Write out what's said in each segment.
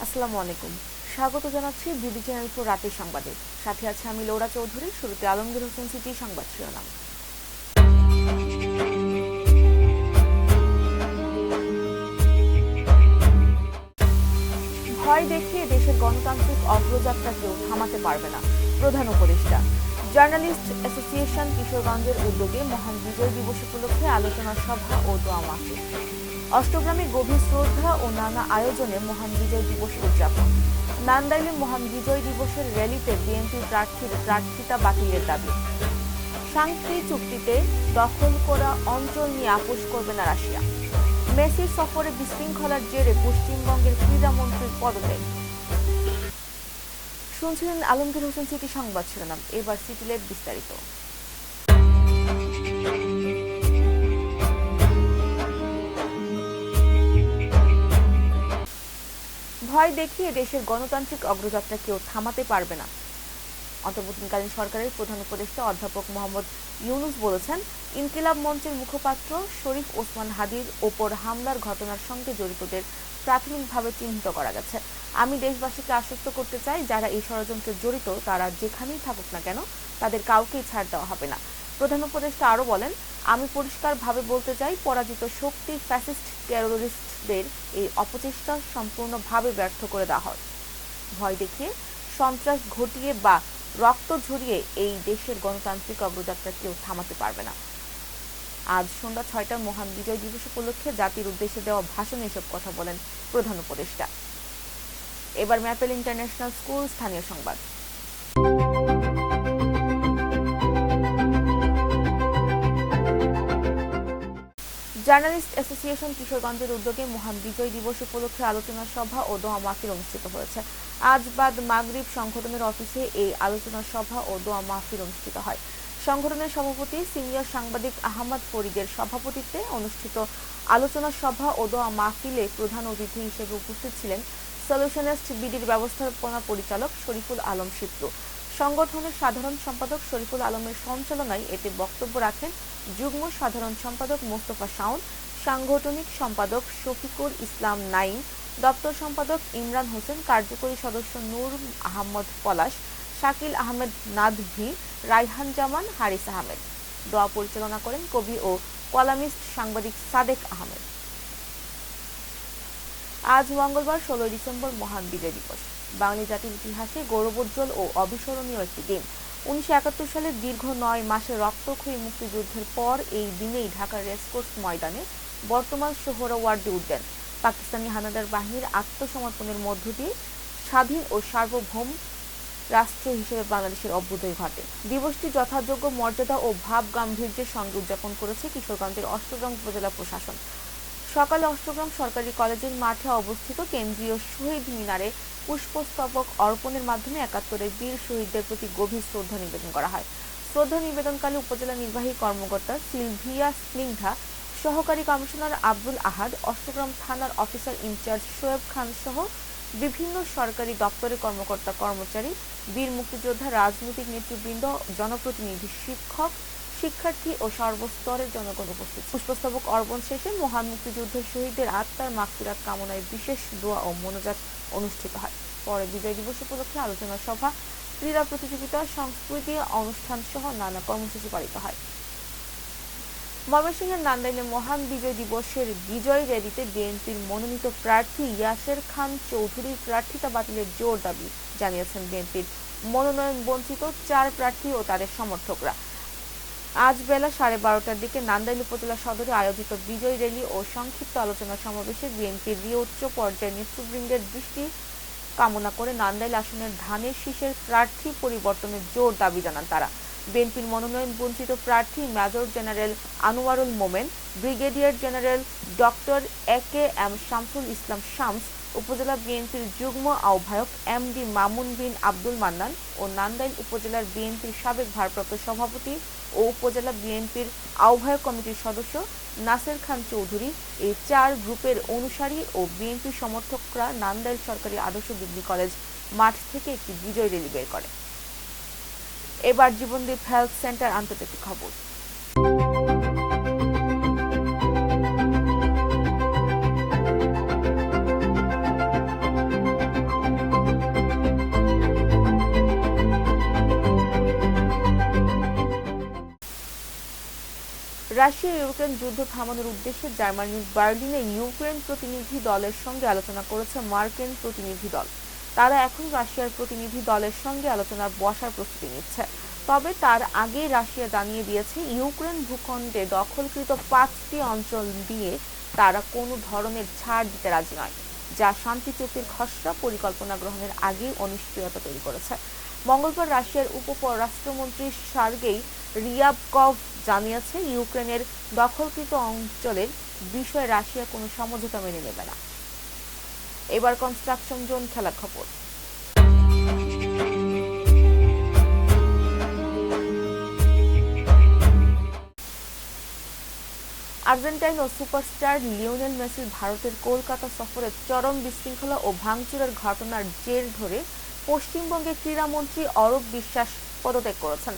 আসসালামু আলাইকুম। স্বাগত জানাচ্ছি বিডি চ্যানেল ফর রাতের সংবাদে। সাথে আছে আমি লৌরা চৌধুরী। শুরুতে আলমগীর হোসেন সিটি সংবাদ শিরোনাম। ভয় দেখিয়ে দেশের গণতান্ত্রিক অগ্রযাত্রা কেউ থামাতে পারবে না, প্রধান উপদেষ্টা। জার্নালিস্ট অ্যাসোসিয়েশন কিশোরগঞ্জের উদ্যোগে মহান বিজয় দিবস উপলক্ষে আলোচনা সভা ও দোয়া মাহফিল। অষ্টগ্রামে গভীর শ্রদ্ধা ও নানা আয়োজনে মহান বিজয় দিবস উদযাপন। নান্দাইলে মহান বিজয় দিবসের র্যালিতে বিএনপি প্রার্থীর প্রার্থিতা বাতিলের দাবি। শান্তি চুক্তিতে দখল করা অঞ্চল নিয়ে আপোষ করবে না রাশিয়া। মেসির সফরে বিশৃঙ্খলার জেরে পশ্চিমবঙ্গের ক্রীড়ামন্ত্রীর পদত্যাগ। শুনছিলেন আলমগীর হোসেন সিটি সংবাদ শিরোনাম। এবার সিটিলের বিস্তারিত। ভয় দেখিয়ে দেশের গণতান্ত্রিক অগ্রযাত্রা কেউ থামাতে পারবে না। অন্তর্বর্তীকালীন সরকারের প্রধান উপদেষ্টা অধ্যাপক মোহাম্মদ ইউনুস বলেছেন, ইনকিলাব মঞ্চের মুখপাত্র শরীফ ওসমান হাদির ওপর হামলার ঘটনার সঙ্গে জড়িতদের প্রাথমিকভাবে চিহ্নিত করা গেছে। আমি দেশবাসীকে আশ্বস্ত করতে চাই, যারা এই ষড়যন্ত্রে জড়িত তারা যেখানেই থাকুক না কেন, তাদের কাউকেই ছাড় দেওয়া হবে না। প্রধান উপদেষ্টা আরও বলেন, আমি পরিষ্কারভাবে বলতে চাই, পরাজিত শক্তি ফ্যাসিস্ট টেররিস্টদের এই অপচেষ্টা সম্পূর্ণভাবে ব্যর্থ করে দেওয়া হয়। ভয় দেখিয়ে, সন্ত্রাস ঘটিয়ে বা রক্ত ঝরিয়ে এই দেশের গণতান্ত্রিক অগ্রযাত্রা কেউ থামাতে পারবে না। আজ সন্ধ্যা ৬টায় মহান বিজয় দিবস উপলক্ষে জাতির উদ্দেশ্যে দেওয়া ভাষণে এসব কথা বলেন প্রধান উপদেষ্টা। এবার ম্যাপেল ইন্টারন্যাশনাল স্কুল স্থানীয় সংবাদ। জার্নালিস্ট অ্যাসোসিয়েশন কিশোরগঞ্জের উদ্যোগে মহান বিজয় দিবস উপলক্ষে আলোচনা সভা ও দোয়া মাহফিল অনুষ্ঠিত হয়েছে। আজ বাদ মাগরিব সংগঠনের অফিসে এই আলোচনা সভা ও দোয়া মাহফিল অনুষ্ঠিত হয়। সংগঠনের সভাপতি সিনিয়র সাংবাদিক আহমদ ফরিদের সভাপতিত্বে অনুষ্ঠিত আলোচনা সভা ও দোয়া মাহফিলে প্রধান অতিথি হিসেবে উপস্থিত ছিলেন সলিউশনিস্ট বিডির ব্যবস্থাপনা পরিচালক শরীফুল আলম শিপ্লু। সংগঠনের সাধারণ সম্পাদক শরীফুল আলমের সঞ্চালনায় এতে বক্তব্য রাখেন যুগ্ম সাধারণ সম্পাদক মোস্তফা শাওন, সাংগঠনিক সম্পাদক শফিকুল ইসলাম নাইম, দপ্তর সম্পাদক ইমরান হোসেন, কার্যকরী সদস্য নূর আহমদ পলাশ, শাকিল আহমেদ নাদভি, রাইহান জামান, হারিস আহমেদ। দোয়া পরিচালনা করেন কবি ও কলামিস্ট সাংবাদিক সাদেক আহমেদ। আজ মঙ্গলবার ১৬ ডিসেম্বর মহান বিজয় দিবস। বাঙালি জাতির ইতিহাসে গৌরবোজ্জ্বল ও অবিস্মরণীয় একটি দিন। ১৯৭১ সালের দীর্ঘ ৯ মাসের রক্তক্ষয়ী মুক্তিযুদ্ধের পর এই দিনেই ঢাকার রেসকোর্স ময়দানে বর্তমান সোহরাওয়ার্দী উদ্যান পাকিস্তানি হানাদার বাহিনীর আত্মসমর্পণের মধ্য দিয়ে স্বাধীন ও সার্বভৌম রাষ্ট্র হিসেবে বাংলাদেশের অভ্যুদয় ঘটে। দিবসটি যথাযোগ্য মর্যাদা ও ভাব গাম্ভীর্যের সঙ্গে উদযাপন করেছে কিশোরগঞ্জের অষ্টগ্রাম উপজেলা প্রশাসন। সকালে অষ্টগ্রাম সরকারি কলেজের মাঠে অবস্থিত কেন্দ্রীয় শহীদ মিনারে পুষ্পস্তবক অর্পণের মাধ্যমে ৭১-এর বীর শহীদদের প্রতি গভীর শ্রদ্ধা নিবেদন করা হয়। শ্রদ্ধা নিবেদনকালে উপজেলা নির্বাহী কর্মকর্তা সিলভিয়া স্নিগ্ধা, সহকারী কমিশনার আব্দুল আহাদ, অষ্টগ্রাম থানার অফিসার ইনচার্জ শোয়েব খান সহ বিভিন্ন সরকারি দপ্তরের কর্মকর্তা কর্মচারী, বীর মুক্তিযোদ্ধা, রাজনৈতিক নেতৃবৃন্দ, জনপ্রতিনিধি, শিক্ষক, শিক্ষার্থী ও সর্বস্তরের জনগণ উপস্থিত। পুষ্পস্তবক অর্পণ শেষে মহান মুক্তিযুদ্ধের শহীদদের আত্মার মাগফিরাত কামনায় বিশেষ দোয়া ও মোনাজাত অনুষ্ঠিত হয়। পরে বিজয় দিবস উপলক্ষে আলোচনা সভা, ক্রীড়া প্রতিযোগিতা, সংস্কৃতি অনুষ্ঠান সহ নানা কর্মসূচি পালিত হয়। ময়মনসিংহের নান্দাইলে মহান বিজয় দিবসের বিজয় র্যালিতে বিএনপির মনোনীত প্রার্থী ইয়াসের খান চৌধুরীর প্রার্থিতা বাতিলের জোর দাবি জানিয়েছেন বিএনপির মনোনয়ন বঞ্চিত ৪ প্রার্থী ও তাদের সমর্থকরা। আজ বেলা 12:30টার দিকে নান্দাইল উপজেলা সদরে আয়োজিত বিজয় র্যালি ও সংক্ষিপ্ত আলোচনা সমাবেশে বিএনপির উচ্চ পর্যায়ের নেতৃবৃন্দের দৃষ্টি কামনা করে নান্দাইল আসনের ধানের শীষের প্রার্থী পরিবর্তনের জোর দাবি জানান তারা। বিএনপির মনোনয়ন বঞ্চিত প্রার্থী major general Anwarul Momen, brigadier general doctor A K M. Shamsul Islam Shams, upazila বিএনপির যুগ্ম আহ্বায়ক এমডি মামুন বিন আব্দুল মান্নান ও নান্দাইল উপজেলার বিএনপির সাবেক ভারপ্রাপ্ত সভাপতি ও উপজেলা বিএনপির আহ্বায়ক কমিটির সদস্য নাসের খান চৌধুরী, এই ৪ গ্রুপের অনুসারী ও বিএনপি সমর্থকরা নান্দাইল সরকারি আদর্শ ডিগ্রি কলেজ মাঠ থেকে একটি বিজয় র্যালি বের করে। এবার জীবনদীপ হেলথ সেন্টার আন্তর্জাতিক খবর। রাশিয়া ইউক্রেন যুদ্ধ থামানোর উদ্দেশ্যে জার্মানির বার্লিনে ইউক্রেন প্রতিনিধি দলের সঙ্গে আলোচনা করেছে মার্কিন প্রতিনিধি দল। তারা এখন রাশিয়ার প্রতিনিধি দলের সঙ্গে আলোচনার বসার প্রস্তুতি নিচ্ছে। তবে তার আগেই রাশিয়া জানিয়ে দিয়েছে ইউক্রেন ভূখণ্ডে দখলকৃত 5টি অঞ্চল দিয়ে তারা কোনো ধরনের ছাড় দিতে রাজি নয়, যা শান্তি চুক্তির খসড়া পরিকল্পনা গ্রহণের আগেই অনিশ্চয়তা তৈরি করেছে। মঙ্গলবার রাশিয়ার উপপররাষ্ট্রমন্ত্রী সার্গেই রিয়াবকভ জানিয়েছে ইউক্রেনের দখলকৃত অঞ্চলের বিষয়ে রাশিয়া কোনো সমঝোতা মেনে নেবে না। এবার কনস্ট্রাকশন জোন খেলার খবর। আর্জেন্টাইন ও সুপারস্টার লিওনেল মেসির ভারতের কলকাতা সফরে চরম বিশৃঙ্খলা ও ভাঙচুরের ঘটনার জের ধরে পশ্চিমবঙ্গের ক্রীড়ামন্ত্রী অরূপ বিশ্বাস পদত্যাগ করেছেন।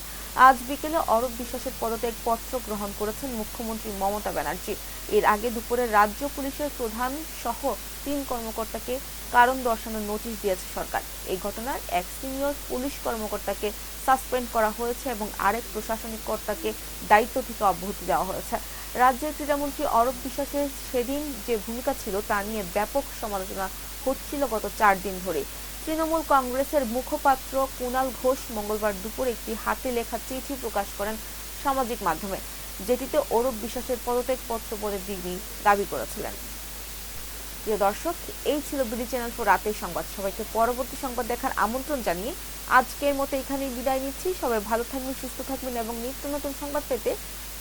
আজ বিকেলে অরূপ বিশ্বাসের পদত্যাগ পত্র গ্রহণ করেছেন মুখ্যমন্ত্রী মমতা ব্যানার্জি। এর আগে দুপুরে রাজ্য পুলিশের প্রধান সহ 3 কর্মকর্তাকে কারণ দর্শানোর নোটিশ দিয়েছে সরকার। এই ঘটনার এক সিনিয়র পুলিশ কর্মকর্তাকে সাসপেন্ড করা হয়েছে এবং আরেক প্রশাসনিক কর্তাকে দায়িত্ব থেকে অব্যাহতি দেওয়া হয়েছে। রাজ্যের ক্রীড়ামন্ত্রী অরূপ বিশ্বাসের সেদিন যে ভূমিকা ছিল তা নিয়ে ব্যাপক সমালোচনা হচ্ছিল গত 4 দিন ধরে। তৃণমূল কংগ্রেসের মুখপাত্র কুণাল ঘোষ মঙ্গলবার দুপুরে একটি হাতে লেখা চিঠি প্রকাশ করেন সামাজিক মাধ্যমে, যেটিতে অরূপ বিশ্বাসের পদত্যাগপত্র বলে তিনি দাবি করেছিলেন। প্রিয় দর্শক, এই ছিল বিডি চ্যানেল ফর রাতের সংবাদ। সবাইকে পরবর্তী সংবাদ দেখার আমন্ত্রণ জানিয়ে আজকের মতো এখানেই বিদায় নিচ্ছি। সবাই ভালো থাকবেন, সুস্থ থাকবেন এবং নিত্য নতুন সংবাদ পেতে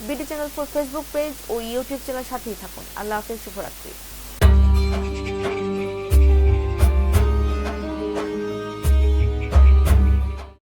BD channel for Facebook page ও ইউটিউব চ্যানেল সাথেই থাকুন। আল্লাহ হাফেজ, শুভরাত্রি।